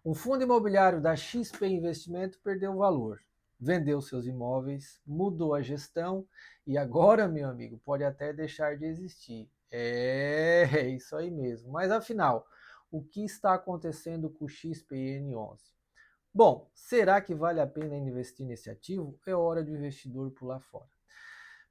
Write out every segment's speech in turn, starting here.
Um fundo imobiliário da XP Investimento perdeu valor, vendeu seus imóveis, mudou a gestão e agora, meu amigo, pode até deixar de existir. É isso aí mesmo. Mas afinal, o que está acontecendo com o XPN11? Bom, será que vale a pena investir nesse ativo? É hora do investidor pular fora.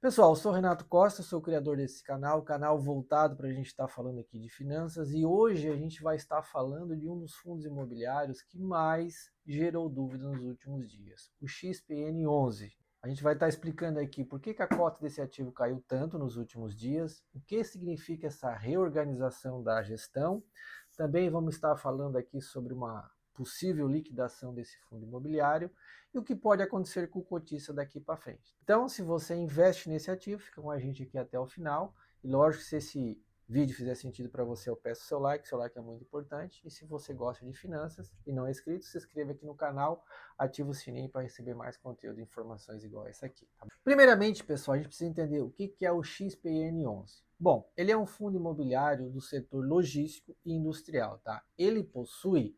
Pessoal, eu sou Renato Costa, sou o criador desse canal voltado para a gente estar falando aqui de finanças e hoje a gente vai estar falando de um dos fundos imobiliários que mais gerou dúvida nos últimos dias, o XPN11. A gente vai estar explicando aqui por que a cota desse ativo caiu tanto nos últimos dias, o que significa essa reorganização da gestão. Também vamos estar falando aqui sobre uma possível liquidação desse fundo imobiliário e o que pode acontecer com o cotista daqui para frente. Então, se você investe nesse ativo, fica com a gente aqui até o final. E lógico, se esse vídeo fizer sentido para você, eu peço seu like é muito importante. E se você gosta de finanças e não é inscrito, se inscreva aqui no canal, ativa o sininho para receber mais conteúdo e informações igual essa aqui. Tá? Primeiramente, pessoal, a gente precisa entender o que é o XPN11. Bom, ele é um fundo imobiliário do setor logístico e industrial, tá? Ele possui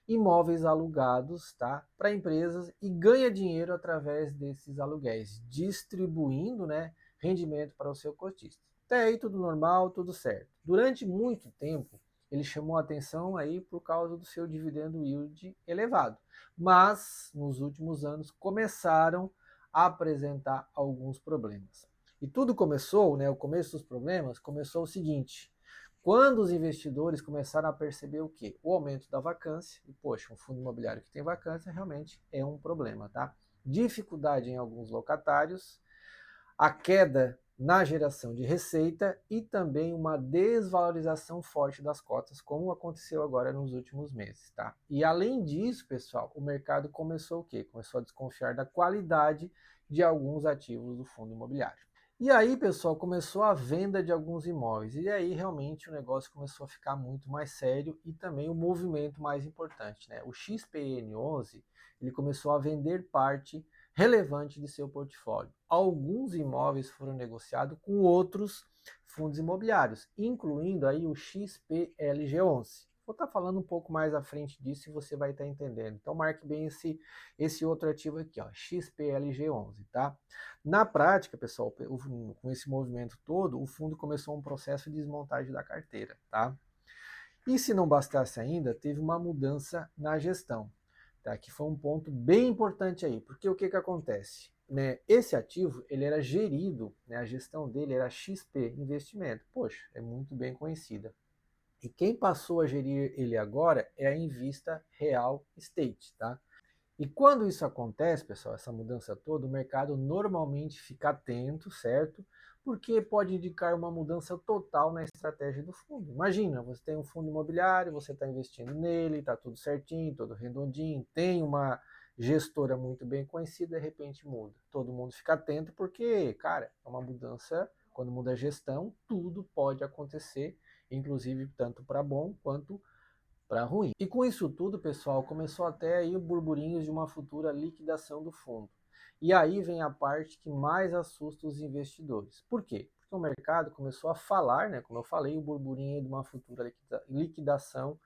imóveis alugados, tá, para empresas e ganha dinheiro através desses aluguéis, distribuindo, né, rendimento para o seu cotista. Até aí tudo normal, tudo certo. Durante muito tempo, ele chamou a atenção aí por causa do seu dividendo yield elevado, mas nos últimos anos começaram a apresentar alguns problemas. E tudo começou, né, o começo dos problemas começou o seguinte: quando os investidores começaram a perceber o quê? O aumento da vacância, e poxa, um fundo imobiliário que tem vacância realmente é um problema, tá? Dificuldade em alguns locatários, a queda na geração de receita e também uma desvalorização forte das cotas, como aconteceu agora nos últimos meses, tá? E além disso, pessoal, o mercado começou o quê? Começou a desconfiar da qualidade de alguns ativos do fundo imobiliário. E aí, pessoal, começou a venda de alguns imóveis. E aí, realmente, o negócio começou a ficar muito mais sério e também o movimento mais importante, né? O XPN11, ele começou a vender parte relevante de seu portfólio. Alguns imóveis foram negociados com outros fundos imobiliários, incluindo aí o XPLG11. Vou estar falando um pouco mais à frente disso e você vai estar entendendo. Então marque bem esse outro ativo aqui, ó, XPLG11, tá? Na prática, pessoal, com esse movimento todo, o fundo começou um processo de desmontagem da carteira, tá? E se não bastasse ainda, teve uma mudança na gestão, tá? Que foi um ponto bem importante aí, porque o que acontece? Né? Esse ativo, ele era gerido, né? A gestão dele era XP Investimento. Poxa, é muito bem conhecida. E quem passou a gerir ele agora é a Invista Real Estate, tá? E quando isso acontece, pessoal, essa mudança toda, o mercado normalmente fica atento, certo? Porque pode indicar uma mudança total na estratégia do fundo. Imagina, você tem um fundo imobiliário, você está investindo nele, está tudo certinho, todo redondinho, tem uma gestora muito bem conhecida, de repente muda. Todo mundo fica atento porque, cara, é uma mudança, quando muda a gestão, tudo pode acontecer, inclusive tanto para bom quanto para ruim. E com isso tudo, pessoal, começou até aí o burburinhos de uma futura liquidação do fundo. E aí vem a parte que mais assusta os investidores. Por quê? Porque o mercado começou a falar, né, como eu falei, o burburinho de uma futura liquidação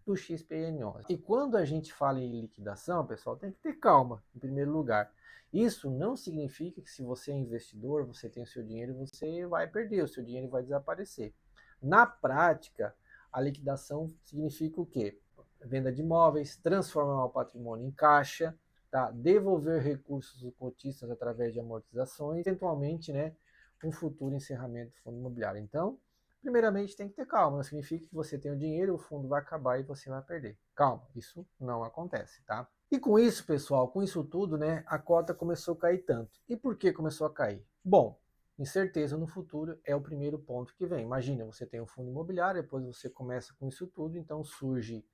do XPN11. E quando a gente fala em liquidação, pessoal, tem que ter calma, em primeiro lugar. Isso não significa que se você é investidor, você tem o seu dinheiro, você vai perder, o seu dinheiro vai desaparecer. Na prática, a liquidação significa o quê? Venda de imóveis, transformar o patrimônio em caixa, tá? Devolver recursos dos cotistas através de amortizações, eventualmente, né, um futuro encerramento do fundo imobiliário. Então, primeiramente tem que ter calma, não significa que você tem o dinheiro, o fundo vai acabar e você vai perder. Calma, isso não acontece, tá? E com isso, pessoal, com isso tudo, né, a cota começou a cair tanto. E por que começou a cair? Bom, incerteza no futuro é o primeiro ponto que vem. Imagina, você tem um fundo imobiliário, depois você começa com isso tudo, então surge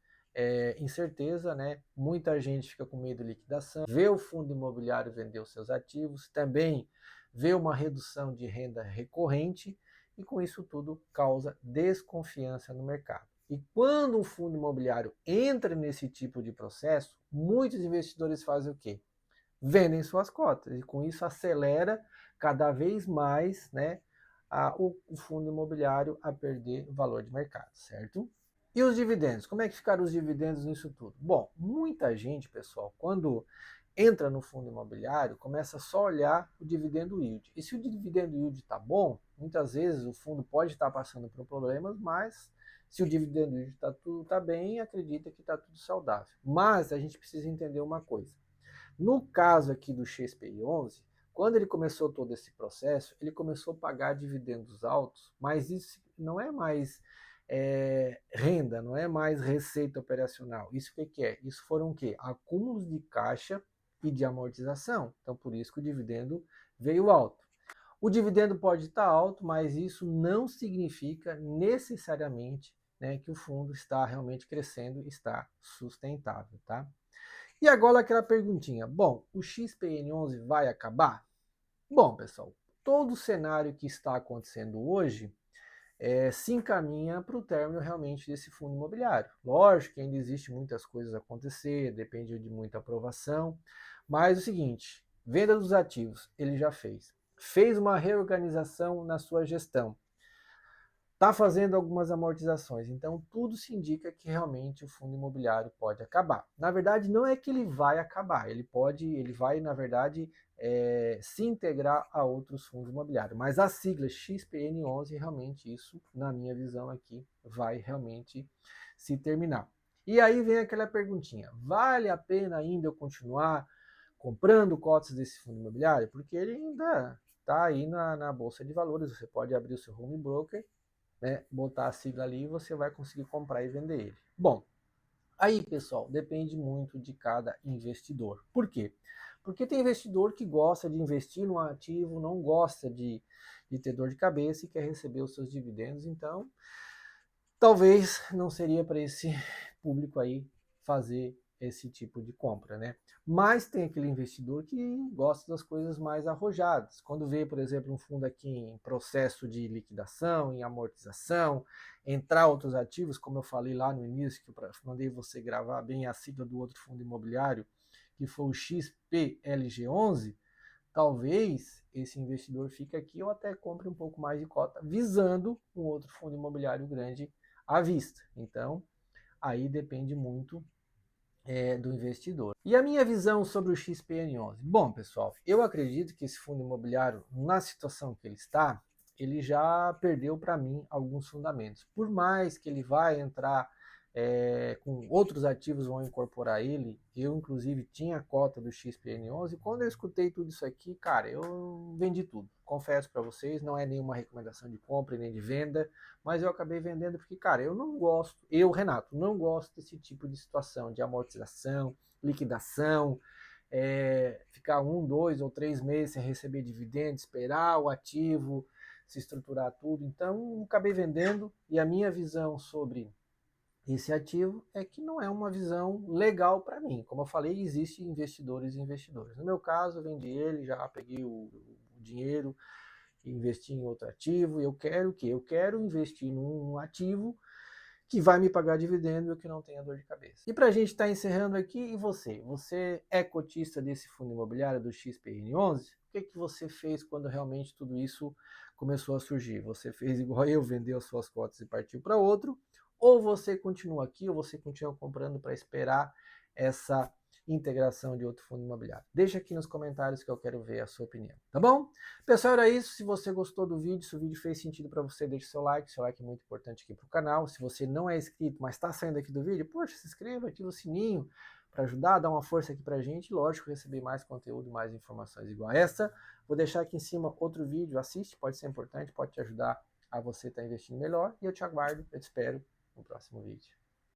incerteza, né? Muita gente fica com medo de liquidação, vê o fundo imobiliário vender os seus ativos, também vê uma redução de renda recorrente e com isso tudo causa desconfiança no mercado. E quando um fundo imobiliário entra nesse tipo de processo, muitos investidores fazem o quê? Vendem suas cotas e com isso acelera cada vez mais, né, o fundo imobiliário a perder valor de mercado, certo? E os dividendos? Como é que ficaram os dividendos nisso tudo? Bom, muita gente, pessoal, quando entra no fundo imobiliário, começa só a olhar o dividendo yield. E se o dividendo yield está bom, muitas vezes o fundo pode estar passando por problemas, mas se o dividendo yield está tudo tá bem, acredita que está tudo saudável. Mas a gente precisa entender uma coisa. No caso aqui do XPI11, quando ele começou todo esse processo, ele começou a pagar dividendos altos, mas isso não é mais renda, não é mais receita operacional. Isso o que é? Isso foram o quê? Acúmulos de caixa e de amortização. Então, por isso que o dividendo veio alto. O dividendo pode estar alto, mas isso não significa necessariamente, né, que o fundo está realmente crescendo, está sustentável, tá? E agora aquela perguntinha, bom, o XPN11 vai acabar? Bom, pessoal, todo o cenário que está acontecendo hoje se encaminha para o término realmente desse fundo imobiliário. Lógico que ainda existe muitas coisas a acontecer, depende de muita aprovação, mas é o seguinte, venda dos ativos, ele já fez. Fez uma reorganização na sua gestão. Está fazendo algumas amortizações, então tudo se indica que realmente o fundo imobiliário pode acabar. Na verdade, não é que ele vai acabar, ele vai, na verdade, se integrar a outros fundos imobiliários. Mas a sigla XPN11, realmente isso, na minha visão aqui, vai realmente se terminar. E aí vem aquela perguntinha, vale a pena ainda eu continuar comprando cotas desse fundo imobiliário? Porque ele ainda está aí na Bolsa de Valores, você pode abrir o seu home broker, né, botar a sigla ali e você vai conseguir comprar e vender ele. Bom, aí, pessoal, depende muito de cada investidor. Por quê? Porque tem investidor que gosta de investir no ativo, não gosta de ter dor de cabeça e quer receber os seus dividendos, então talvez não seria para esse público aí fazer esse tipo de compra, né? Mas tem aquele investidor que gosta das coisas mais arrojadas. Quando vê, por exemplo, um fundo aqui em processo de liquidação, em amortização, entrar outros ativos, como eu falei lá no início, que eu mandei você gravar bem a sigla do outro fundo imobiliário, que foi o XPLG11, talvez esse investidor fique aqui ou até compre um pouco mais de cota, visando um outro fundo imobiliário grande à vista. Então, aí depende muito do investidor. E a minha visão sobre o XPN11? Bom, pessoal, eu acredito que esse fundo imobiliário, na situação que ele está, ele já perdeu para mim alguns fundamentos. Por mais que ele vai entrar com outros ativos vão incorporar ele, eu inclusive tinha a cota do XPN11, e quando eu escutei tudo isso aqui, cara, eu vendi tudo. Confesso para vocês, não é nenhuma recomendação de compra nem de venda, mas eu acabei vendendo porque, cara, eu não gosto, eu, Renato, não gosto desse tipo de situação, de amortização, liquidação, ficar 1, 2 ou 3 meses sem receber dividendos, esperar o ativo se estruturar tudo. Então, eu acabei vendendo e a minha visão sobre esse ativo é que não é uma visão legal para mim. Como eu falei, existem investidores e investidores. No meu caso, eu vendi ele, já peguei o dinheiro e investi em outro ativo. Eu quero o quê? Eu quero investir num ativo que vai me pagar dividendo e que não tenha dor de cabeça. E para a gente estar encerrando aqui, e você? Você é cotista desse fundo imobiliário do XPN11? O que você fez quando realmente tudo isso começou a surgir? Você fez igual eu, vendeu as suas cotas e partiu para outro? Ou você continua aqui, ou você continua comprando para esperar essa integração de outro fundo imobiliário? Deixa aqui nos comentários que eu quero ver a sua opinião, tá bom? Pessoal, era isso. Se você gostou do vídeo, se o vídeo fez sentido para você, deixe seu like. Seu like é muito importante aqui para o canal. Se você não é inscrito, mas está saindo aqui do vídeo, poxa, se inscreva, ativa o sininho para ajudar, dar uma força aqui para a gente. Lógico, receber mais conteúdo, mais informações igual a essa. Vou deixar aqui em cima outro vídeo, assiste, pode ser importante, pode te ajudar a você estar investindo melhor. E eu te aguardo, eu te espero no próximo vídeo.